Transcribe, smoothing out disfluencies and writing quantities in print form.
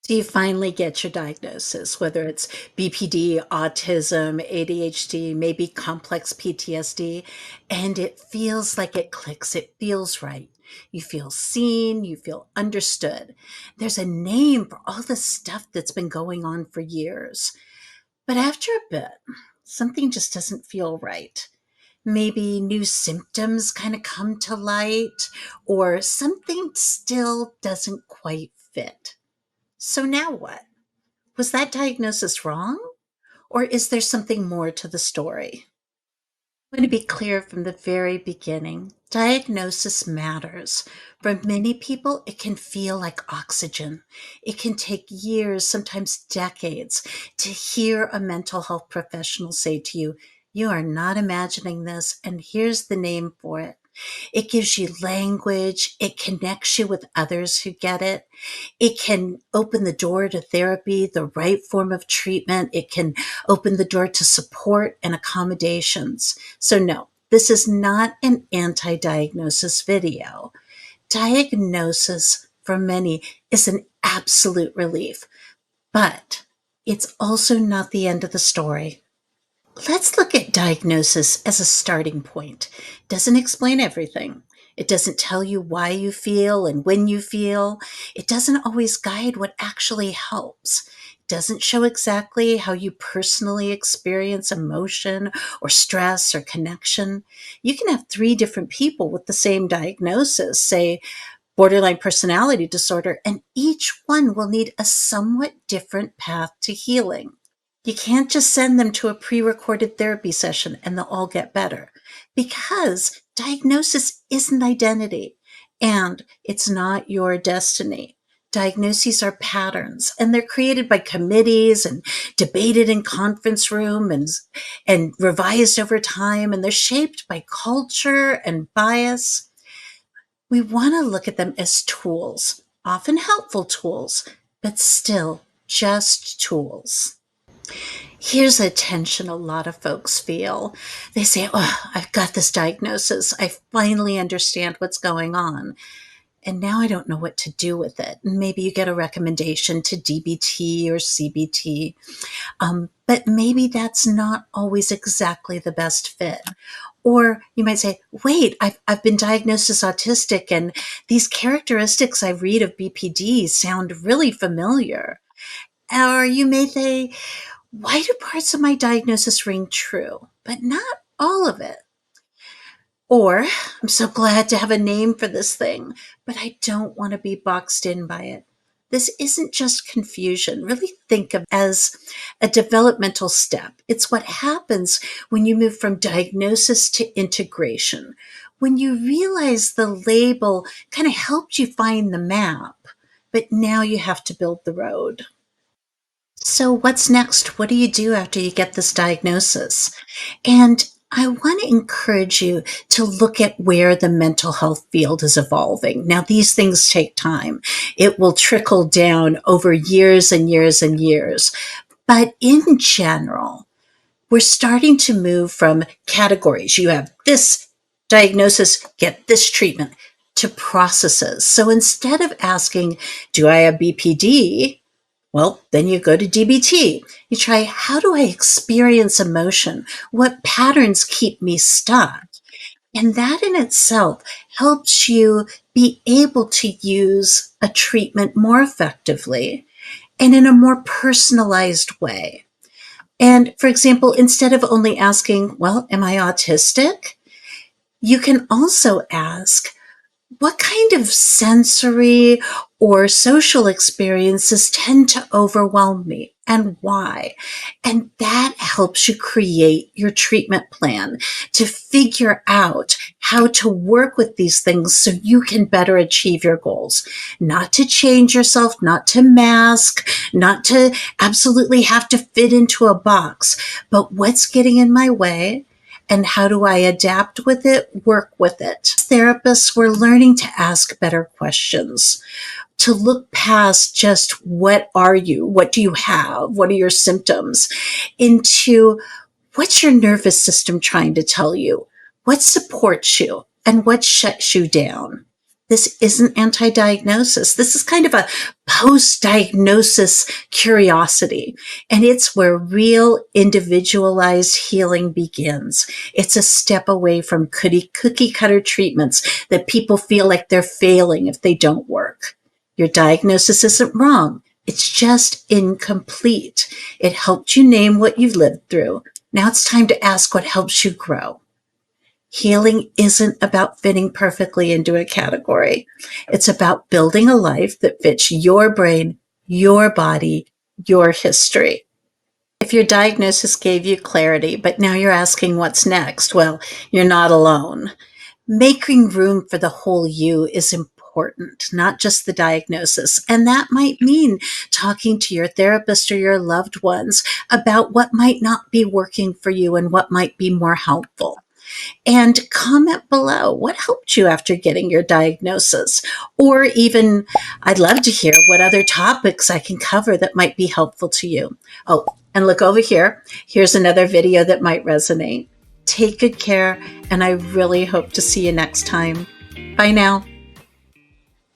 You finally get your diagnosis, whether it's BPD, autism, ADHD, maybe complex PTSD, and it feels like it clicks. It feels right. You feel seen, you feel understood. There's a name for all the stuff that's been going on for years. But after a bit, something just doesn't feel right. Maybe new symptoms kind of come to light, or something still doesn't quite fit. So now what? Was that diagnosis wrong? Or is there something more to the story? I want to be clear from the very beginning. Diagnosis matters. For many people, it can feel like oxygen. It can take years, sometimes decades, to hear a mental health professional say to you, "You are not imagining this, and here's the name for it." It gives you language, it connects you with others who get it. It can open the door to therapy, the right form of treatment. It can open the door to support and accommodations. So, no, this is not an anti diagnosis video. Diagnosis for many is an absolute relief, but it's also not the end of the story. Let's look at diagnosis as a starting point. It doesn't explain everything. It doesn't tell you why you feel and when you feel. It doesn't always guide what actually helps. It doesn't show exactly how you personally experience emotion or stress or connection. You can have three different people with the same diagnosis, say borderline personality disorder, and each one will need a somewhat different path to healing. You can't just send them to a pre recorded therapy session and they'll all get better because diagnosis isn't identity and it's not your destiny. Diagnoses are patterns and they're created by committees and debated in conference and revised over time, and they're shaped by culture and bias. We want to look at them as tools, often helpful tools, but still just tools. Here's a tension a lot of folks feel. They say, "Oh, I've got this diagnosis. I finally understand what's going on. And now I don't know what to do with it." And maybe you get a recommendation to DBT or CBT. But maybe that's not always exactly the best fit. Or you might say, "Wait, I've been diagnosed as autistic, and these characteristics I read of BPD sound really familiar." Or you may say, "Why do parts of my diagnosis ring true, but not all of it?" Or, "I'm so glad to have a name for this thing, but I don't want to be boxed in by it." This isn't just confusion. Really think of it as a developmental step. It's what happens when you move from diagnosis to integration. When you realize the label kind of helped you find the map, but now you have to build the road. So, what's next? What do you do after you get this diagnosis? And I want to encourage you to look at where the mental health field is evolving. Now, these things take time. It will trickle down over years and years and years. But in general, we're starting to move from categories. You have this diagnosis, get this treatment, to processes. So instead of asking, "Do I have BPD?" Well, then you go to DBT. You try, "How do I experience emotion? What patterns keep me stuck?" And that in itself helps you be able to use a treatment more effectively and in a more personalized way. And for example, instead of only asking, "Well, am I autistic?" you can also ask, "What kind of sensory or social experiences tend to overwhelm me and why?" And that helps you create your treatment plan to figure out how to work with these things so you can better achieve your goals. Not to change yourself, not to mask, not to absolutely have to fit into a box, but what's getting in my way? And how do I adapt with it, work with it? As therapists, we're learning to ask better questions, to look past just what are you, what do you have, what are your symptoms, into what's your nervous system trying to tell you, what supports you, and what shuts you down. This isn't anti-diagnosis. This is kind of a post-diagnosis curiosity. And it's where real individualized healing begins. It's a step away from cookie cutter treatments that people feel like they're failing if they don't work. Your diagnosis isn't wrong. It's just incomplete. It helped you name what you've lived through. Now it's time to ask what helps you grow. Healing isn't about fitting perfectly into a category. It's about building a life that fits your brain, your body, your history. If your diagnosis gave you clarity, but now you're asking what's next, well, you're not alone. Making room for the whole you is important, not just the diagnosis. And that might mean talking to your therapist or your loved ones about what might not be working for you and what might be more helpful. And comment below what helped you after getting your diagnosis. Or even, I'd love to hear what other topics I can cover that might be helpful to you. Oh, and look over here. Here's another video that might resonate. Take good care, and I really hope to see you next time. Bye now.